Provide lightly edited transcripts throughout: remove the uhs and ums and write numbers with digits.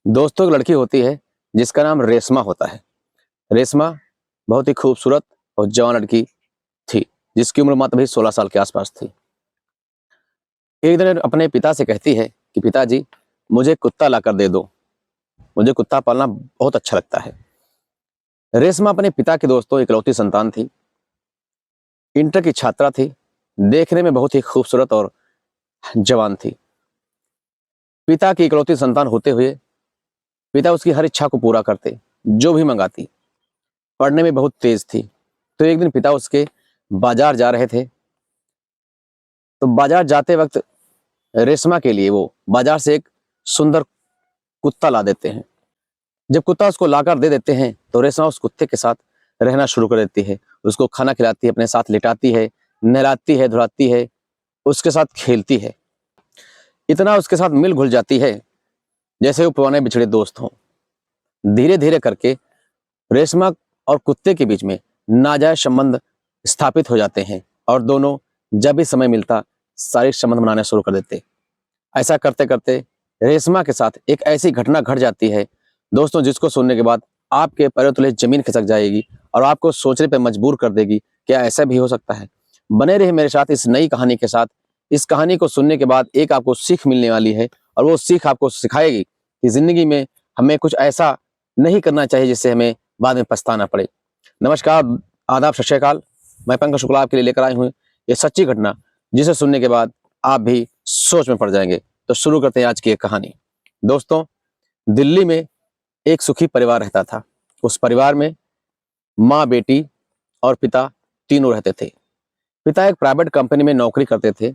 दोस्तों एक लड़की होती है जिसका नाम रेशमा होता है। रेशमा बहुत ही खूबसूरत और जवान लड़की थी, जिसकी उम्र मात्र भी 16 साल के आसपास थी। एक दिन अपने पिता से कहती है कि पिताजी, मुझे कुत्ता लाकर दे दो, मुझे कुत्ता पालना बहुत अच्छा लगता है। रेशमा अपने पिता के दोस्तों इकलौती संतान थी, इंटर की छात्रा थी, देखने में बहुत ही खूबसूरत और जवान थी। पिता की इकलौती संतान होते हुए पिता उसकी हर इच्छा को पूरा करते, जो भी मंगाती। पढ़ने में बहुत तेज थी, तो एक दिन पिता उसके बाजार जा रहे थे, तो बाजार जाते वक्त रेशमा के लिए वो बाजार से एक सुंदर कुत्ता ला देते हैं। जब कुत्ता उसको लाकर दे देते हैं तो रेशमा उस कुत्ते के साथ रहना शुरू कर देती है। उसको खाना खिलाती है, अपने साथ लिटाती है, नहलाती है, धुलाती है, उसके साथ खेलती है। इतना उसके साथ मिल घुल जाती है जैसे वो पुराने बिछड़े दोस्त हों। धीरे धीरे करके रेशमा और कुत्ते के बीच में नाजायज संबंध स्थापित हो जाते हैं और दोनों जब भी समय मिलता शारीरिक संबंध बनाने शुरू कर देते। ऐसा करते करते रेशमा के साथ एक ऐसी घटना घट जाती है दोस्तों, जिसको सुनने के बाद आपके पैरों तले जमीन खिसक जाएगी और आपको सोचने पर मजबूर कर देगी, क्या ऐसा भी हो सकता है। बने रहे मेरे साथ इस नई कहानी के साथ। इस कहानी को सुनने के बाद एक आपको सीख मिलने वाली है और वो सीख आपको सिखाएगी कि जिंदगी में हमें कुछ ऐसा नहीं करना चाहिए जिससे हमें बाद में पछताना पड़े। नमस्कार, आदाब, सत श्री अकाल। मैं पंकज शुक्ला आपके लिए लेकर आई हूँ ये सच्ची घटना, जिसे सुनने के बाद आप भी सोच में पड़ जाएंगे। तो शुरू करते हैं आज की एक कहानी। दोस्तों, दिल्ली में एक सुखी परिवार रहता था। उस परिवार में माँ, बेटी और पिता तीनों रहते थे। पिता एक प्राइवेट कंपनी में नौकरी करते थे,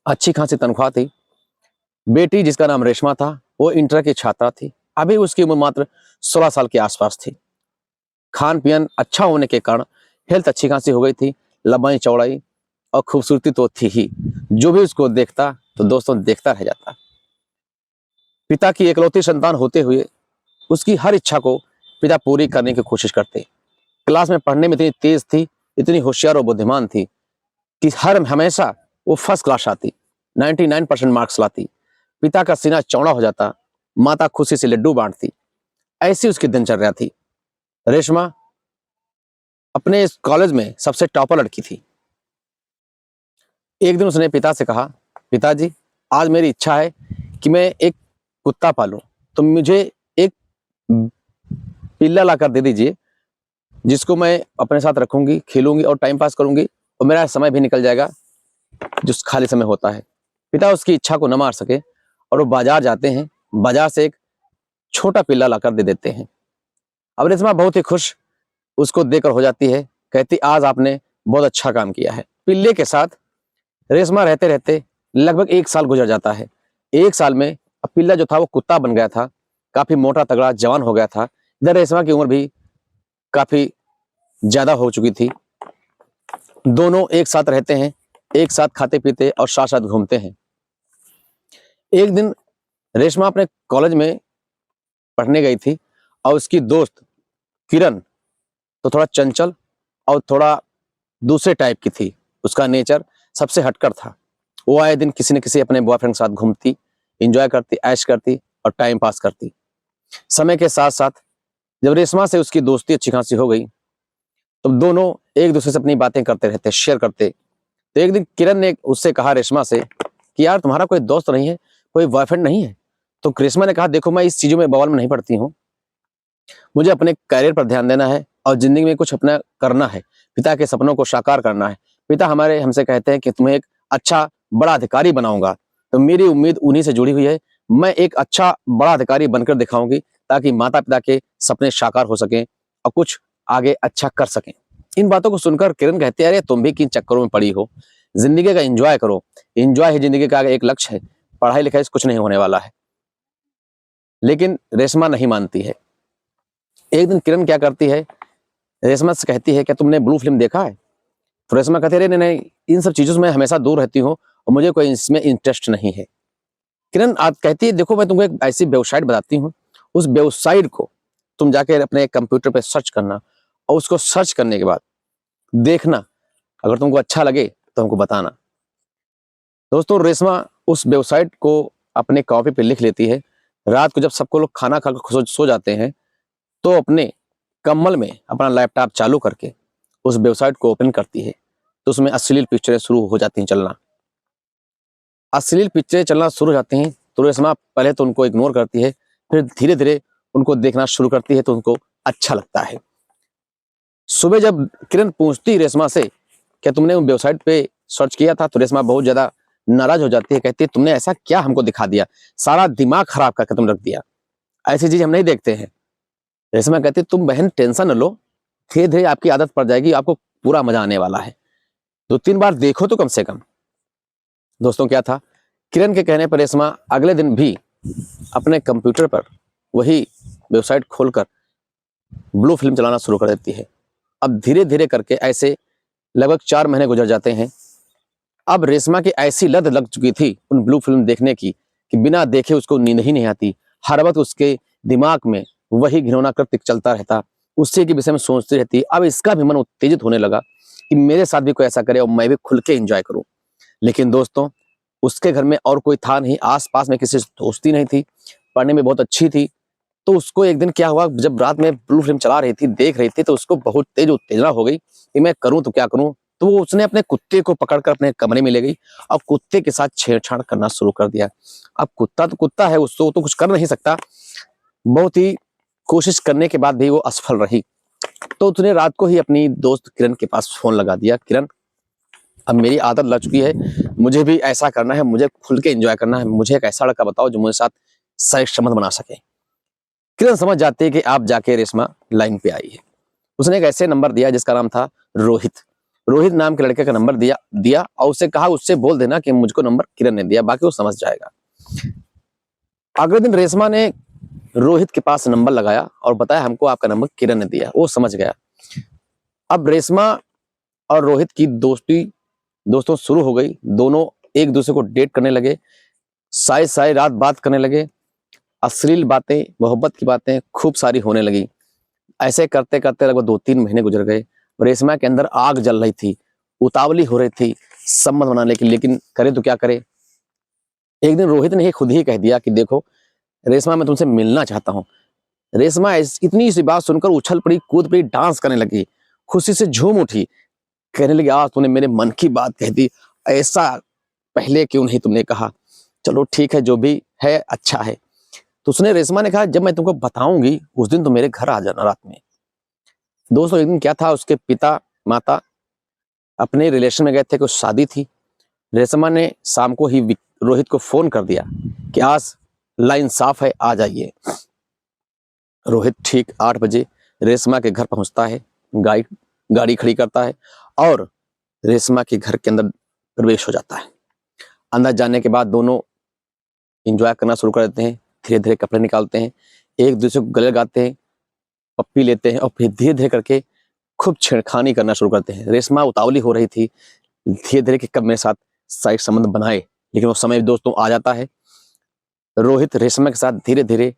अच्छी खासी तनख्वाह थी। बेटी, जिसका नाम रेशमा था, वो इंटर की छात्रा थी। अभी उसकी उम्र मात्र 16 साल के आसपास थी। खान पियन अच्छा होने के कारण हेल्थ अच्छी खासी हो गई थी। लंबाई चौड़ाई और खूबसूरती तो थी ही, जो भी उसको देखता तो दोस्तों देखता रह जाता। पिता की इकलौती संतान होते हुए उसकी हर इच्छा को पिता पूरी करने की कोशिश करते। क्लास में पढ़ने में इतनी तेज थी, इतनी होशियार और बुद्धिमान थी कि हर हमेशा वो फर्स्ट क्लास आती, 99% मार्क्स लाती। पिता का सीना चौड़ा हो जाता, माता खुशी से लड्डू बांटती। ऐसी उसकी दिनचर्या थी। रेशमा अपने इस कॉलेज में सबसे टॉपर लड़की थी। एक दिन उसने पिता से कहा, पिताजी, आज मेरी इच्छा है कि मैं एक कुत्ता पालूं, तो मुझे एक पिल्ला लाकर दे दीजिए, जिसको मैं अपने साथ रखूंगी, खेलूंगी और टाइम पास करूंगी और मेरा समय भी निकल जाएगा जो खाली समय होता है। पिता उसकी इच्छा को न मार सके और वो बाजार जाते हैं। बाजार से एक छोटा पिल्ला लाकर दे देते हैं। अब रेशमा बहुत ही खुश उसको देकर हो जाती है, कहती, आज आपने बहुत अच्छा काम किया है। पिल्ले के साथ रेशमा रहते रहते लगभग 1 साल गुजर जाता है। 1 साल में अब पिल्ला जो था वो कुत्ता बन गया था, काफी मोटा तगड़ा जवान हो गया था। इधर रेशमा की उम्र भी काफी ज्यादा हो चुकी थी। दोनों एक साथ रहते हैं, एक साथ खाते पीते और साथ साथ घूमते हैं। एक दिन रेशमा अपने कॉलेज में पढ़ने गई थी और उसकी दोस्त किरण तो थोड़ा चंचल और थोड़ा दूसरे टाइप की थी। उसका नेचर सबसे हटकर था। वो आए दिन किसी न किसी अपने बॉयफ्रेंड के साथ घूमती, इंजॉय करती, ऐश करती और टाइम पास करती। समय के साथ साथ जब रेशमा से उसकी दोस्ती अच्छी खासी हो गई, तो दोनों एक दूसरे से अपनी बातें करते रहते, शेयर करते। तो एक दिन किरण ने उससे कहा रेशमा से कि यार, तुम्हारा कोई दोस्त नहीं है, कोई बॉयफ्रेंड नहीं है? तो रेशमा ने कहा, देखो, मैं इस चीजों में बवाल में नहीं पड़ती हूँ, मुझे अपने करियर पर ध्यान देना है और जिंदगी में कुछ अपना करना है, पिता के सपनों को साकार करना है। पिता हमारे हमसे कहते हैं कि तुम्हें एक अच्छा बड़ा अधिकारी बनाऊंगा, तो मेरी उम्मीद उन्हीं से जुड़ी हुई है। मैं एक अच्छा बड़ा अधिकारी बनकर दिखाऊंगी ताकि माता पिता के सपने साकार हो सकें और कुछ आगे अच्छा कर सकें। इन बातों को सुनकर किरण कहती है, अरे तुम भी किन चक्करों में पड़ी हो, जिंदगी का एंजॉय करो। एंजॉय ही जिंदगी का एक लक्ष्य है, पढ़ाई लिखाई से कुछ नहीं होने वाला है। लेकिन रेशमा नहीं मानती है। एक दिन किरण क्या करती है, रेशमा से कहती है, क्या तुमने ब्लू फिल्म देखा है? तो रेशमा कहती है, नहीं नहीं, इन सब चीजों से मैं हमेशा दूर रहती हूँ और मुझे कोई इसमें इंटरेस्ट नहीं है। किरण आज कहती है, देखो, मैं तुमको एक ऐसी वेबसाइट बताती हूँ, उस वेबसाइट को तुम जाके अपने कंप्यूटर पे सर्च करना और उसको सर्च करने के बाद देखना, अगर तुमको अच्छा लगे तो हमको बताना। दोस्तों, रेशमा उस वेबसाइट को अपने कॉपी पे लिख लेती है, रात को जब सबको लोग खाना खाकर सो जाते हैं तो अपने कम्बल में अपना लैपटॉप चालू करके उस वेबसाइट को ओपन करती है, तो उसमें अश्लील पिक्चरें शुरू हो जाती हैं चलना। अश्लील पिक्चरें चलना शुरू हो जाती हैं तो रेशमा पहले तो उनको इग्नोर करती है, फिर धीरे धीरे उनको देखना शुरू करती है तो उनको अच्छा लगता है। सुबह जब किरण पूछती रेशमा से क्या तुमने उस वेबसाइट पे सर्च किया था, तो रेशमा बहुत ज्यादा नाराज हो जाती है, कहती है तुमने ऐसा क्या हमको दिखा दिया, सारा दिमाग खराब करके तुम रख दिया, ऐसी चीज हम नहीं देखते हैं। रेशमा कहती है तुम बहन टेंशन न लो, धीरे धीरे आपकी आदत पड़ जाएगी, आपको पूरा मजा आने वाला है, 2-3 बार देखो तो कम से कम। दोस्तों क्या था, किरण के कहने पर रेशमा अगले दिन भी अपने कंप्यूटर पर वही वेबसाइट खोलकर ब्लू फिल्म चलाना शुरू कर देती है। अब धीरे धीरे करके ऐसे लगभग 4 महीने गुजर जाते हैं। अब रेशमा की ऐसी लत लग चुकी थी उन ब्लू फिल्म देखने की कि बिना देखे उसको नींद ही नहीं आती, हर वक्त उसके दिमाग में वही घिनौना कृत्य चलता रहता, उससे के विषय में सोचती रहती। अब इसका भी मन उत्तेजित होने लगा कि मेरे साथ भी कोई ऐसा करे और मैं भी खुल के एंजॉय करूं। लेकिन दोस्तों उसके घर में और कोई था नहीं, आसपास में किसी से दोस्ती नहीं थी, पढ़ने में बहुत अच्छी थी। तो उसको एक दिन क्या हुआ, जब रात में ब्लू फिल्म चला रही थी, देख रही थी, तो उसको बहुत तेज उत्तेजना हो गई कि मैं करूं तो क्या करूं। तो वो उसने अपने कुत्ते को पकड़कर अपने कमरे में ले गई और कुत्ते के साथ छेड़छाड़ करना शुरू कर दिया। अब कुत्ता तो कुत्ता है, उसको तो कुछ कर नहीं सकता। बहुत ही कोशिश करने के बाद भी वो असफल रही। तो उसने रात को ही अपनी दोस्त किरण के पास फोन लगा दिया, किरण अब मेरी आदत लग चुकी है, मुझे भी ऐसा करना है, मुझे खुल के एंजॉय करना है, मुझे एक ऐसा लड़का बताओ जो मेरे साथ सही संबंध बना सके। किरण समझ जाती है कि आप जाके रेशमा लाइन पे आई है। उसने एक ऐसे नंबर दिया जिसका नाम था रोहित। रोहित नाम के लड़के का नंबर दिया और उससे कहा उससे बोल देना कि मुझको नंबर किरण ने दिया, बाकी वो समझ जाएगा। अगले दिन रेशमा ने रोहित के पास नंबर लगाया और बताया हमको आपका नंबर किरण ने दिया, वो समझ गया। अब रेशमा और रोहित की दोस्तों शुरू हो गई, दोनों एक दूसरे को डेट करने लगे, सारी रात बात करने लगे, अश्लील बातें, मोहब्बत की बातें खूब सारी होने लगी। ऐसे करते करते लगभग 2-3 महीने गुजर गए। रेशमा के अंदर आग जल रही थी, उतावली हो रही थी संबंध बनाने की, लेकिन करे तो क्या करे। एक दिन रोहित ने खुद ही कह दिया कि देखो रेशमा मैं तुमसे मिलना चाहता हूँ। रेशमा इतनी सी बात सुनकर उछल पड़ी, कूद पड़ी, डांस करने लगी, खुशी से झूम उठी, कहने लगी आज तूने मेरे मन की बात कह दी, ऐसा पहले क्यों नहीं तुमने कहा, चलो ठीक है जो भी है अच्छा है। तो उसने रेशमा ने कहा जब मैं तुमको बताऊंगी उस दिन तो मेरे घर आ जाना रात में। दोस्तों एक दिन क्या था, उसके पिता माता अपने रिलेशन में गए थे, कुछ शादी थी। रेशमा ने शाम को ही रोहित को फोन कर दिया कि आज लाइन साफ है, आ जाइए। रोहित ठीक 8 बजे रेशमा के घर पहुंचता है, गाड़ी खड़ी करता है और रेशमा के घर के अंदर प्रवेश हो जाता है। अंदर जाने के बाद दोनों एंजॉय करना शुरू कर देते हैं, धीरे धीरे कपड़े निकालते हैं, एक दूसरे को गले लगाते हैं, पप्पी लेते हैं और फिर धीरे धीरे करके खूब छेड़खानी करना शुरू करते हैं। रेशमा उतावली हो रही थी धीरे धीरे कि कब मेरे साथ शारीरिक संबंध बनाए, लेकिन वो समय दोस्तों आ जाता है। रोहित रेशमा के साथ धीरे धीरे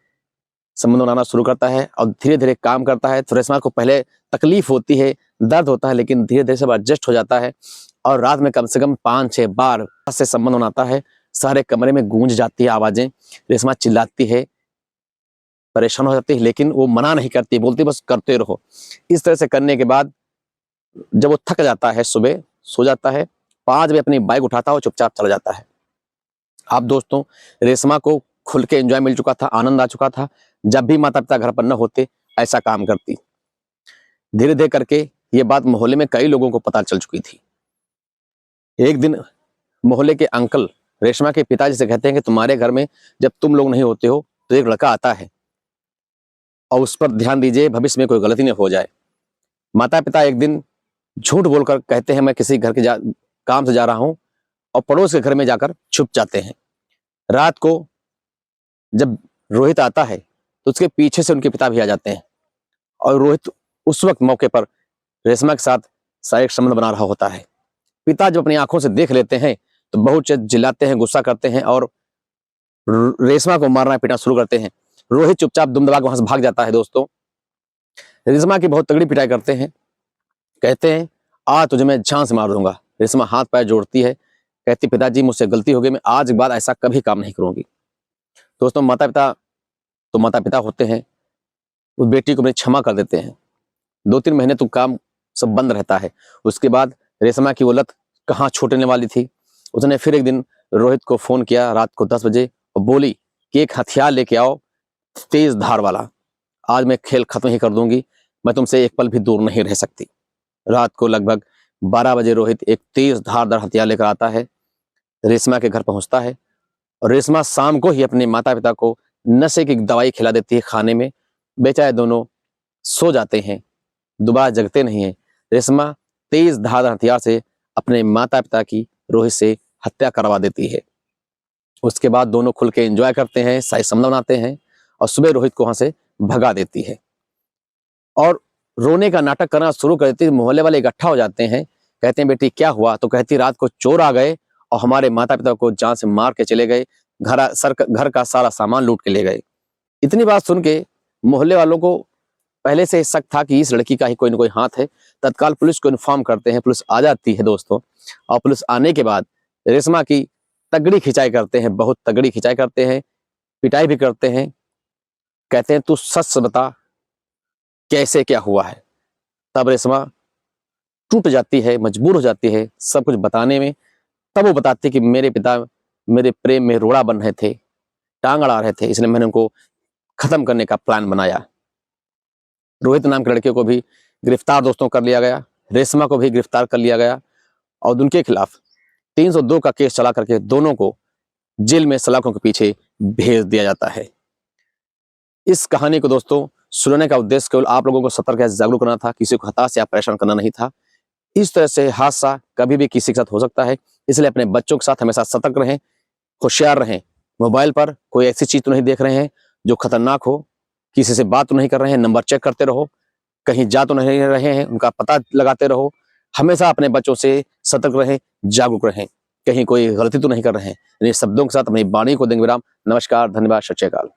संबंध बनाना शुरू करता है और धीरे धीरे काम करता है। तो रेशमा को पहले तकलीफ होती है, दर्द होता है, लेकिन धीरे धीरे सब एडजस्ट हो जाता है और रात में कम से कम 5-6 बार से संबंध बनाता है। सारे कमरे में गूंज जाती है आवाजें, रेशमा चिल्लाती है, परेशान हो जाती है, लेकिन वो मना नहीं करती, बोलती बस करते रहो। इस तरह से करने के बाद जब वो थक जाता है, सुबह सो जाता है, 5 बजे अपनी बाइक उठाता है और चुपचाप चला जाता है। अब दोस्तों रेशमा को खुल के एंजॉय मिल चुका था, आनंद आ चुका था, जब भी माता पिता घर पर न होते ऐसा काम करती। धीरे धीरे करके ये बात मोहल्ले में कई लोगों को पता चल चुकी थी। एक दिन मोहल्ले के अंकल रेशमा के पिताजी से कहते हैं कि तुम्हारे घर में जब तुम लोग नहीं होते हो तो एक लड़का आता है और उस पर ध्यान दीजिए, भविष्य में कोई गलती न हो जाए। माता पिता एक दिन झूठ बोलकर कहते हैं मैं किसी घर के काम से जा रहा हूं और पड़ोस के घर में जाकर छुप जाते हैं। रात को जब रोहित आता है तो उसके पीछे से उनके पिता भी आ जाते हैं और रोहित उस वक्त मौके पर रेशमा के साथ शारीरिक संबंध बना रहा होता है। पिता जब अपनी आंखों से देख लेते हैं तो बहुत चिल्लाते हैं, गुस्सा करते हैं और रेशमा को मारना पीटना शुरू करते हैं। रोहित चुपचाप दुम दबा के वहां से भाग जाता है। दोस्तों रेशमा की बहुत तगड़ी पिटाई करते हैं, कहते हैं आज तुझे मैं जान से मार दूंगा। रेशमा हाथ पैर जोड़ती है, कहती पिताजी मुझसे गलती हो गई, मैं आज के बाद ऐसा कभी काम नहीं करूंगी। दोस्तों माता पिता तो माता पिता होते हैं, उस बेटी को अपनी क्षमा कर देते हैं। 2-3 महीने तो काम सब बंद रहता है। उसके बाद रेशमा की वो लत कहाँ छूटने वाली थी। उसने फिर एक दिन रोहित को फोन किया रात को 10 बजे और बोली कि एक हथियार लेके आओ, तेज धार वाला। आज मैं खेल खत्म ही कर दूंगी, मैं तुमसे एक पल भी दूर नहीं रह सकती। रात को लगभग 12 बजे रोहित एक तेज धारदार हथियार लेकर आता है, रेशमा के घर पहुंचता है और रेशमा शाम को ही अपने माता पिता को नशे की दवाई खिला देती है खाने में। बेचारे दोनों सो जाते हैं, दोबारा जगते नहीं है। रेशमा तेज धारदार हथियार से अपने माता पिता की रोहित से हत्या करवा देती है। उसके बाद दोनों खुल के एंजॉय करते हैं, शाही समझ बनाते हैं और सुबह रोहित को वहां से भगा देती है और रोने का नाटक करना शुरू कर देती है। मोहल्ले वाले इकट्ठा हो जाते हैं, कहते हैं बेटी क्या हुआ? तो कहती रात को चोर आ गए और हमारे माता पिता को जान से मार के चले गए, घर का सारा सामान लूट के ले गए। इतनी बात सुन के मोहल्ले वालों को पहले से शक था कि इस लड़की का ही कोई ना कोई हाथ है। तत्काल पुलिस को इन्फॉर्म करते हैं, पुलिस आ जाती है दोस्तों। और पुलिस आने के बाद रेशमा की तगड़ी खिंचाई करते हैं, बहुत तगड़ी खिंचाई करते हैं, पिटाई भी करते हैं। कहते हैं तू सच बता कैसे क्या हुआ है। तब रेशमा टूट जाती है, मजबूर हो जाती है सब कुछ बताने में। तब वो बताती है कि मेरे पिता मेरे प्रेम में रोड़ा बन रहे थे, टांग अड़ा रहे थे, इसलिए मैंने उनको खत्म करने का प्लान बनाया। रोहित नाम के लड़के को भी गिरफ्तार दोस्तों कर लिया गया, रेशमा को भी गिरफ्तार कर लिया गया और उनके खिलाफ 302 का केस चला करके दोनों को जेल में सलाखों के पीछे भेज दिया जाता है। इस कहानी को दोस्तों सुनाने का उद्देश्य केवल आप लोगों को सतर्क या जागरूक करना था, किसी को हताश या परेशान करना नहीं था। इस तरह से हादसा कभी भी किसी के साथ हो सकता है, इसलिए अपने बच्चों के साथ हमेशा सतर्क रहें, होशियार रहें। मोबाइल पर कोई ऐसी चीज तो नहीं देख रहे हैं जो खतरनाक हो, किसी से बात तो नहीं कर रहे हैं, नंबर चेक करते रहो, कहीं जा तो नहीं रहे हैं उनका पता लगाते रहो। हमेशा अपने बच्चों से सतर्क रहें, जागरूक रहें, कहीं कोई गलती तो नहीं कर रहे हैं। इन शब्दों के साथ अपनी वाणी को देंगे विराम। नमस्कार, धन्यवाद, सत श्री अकाल।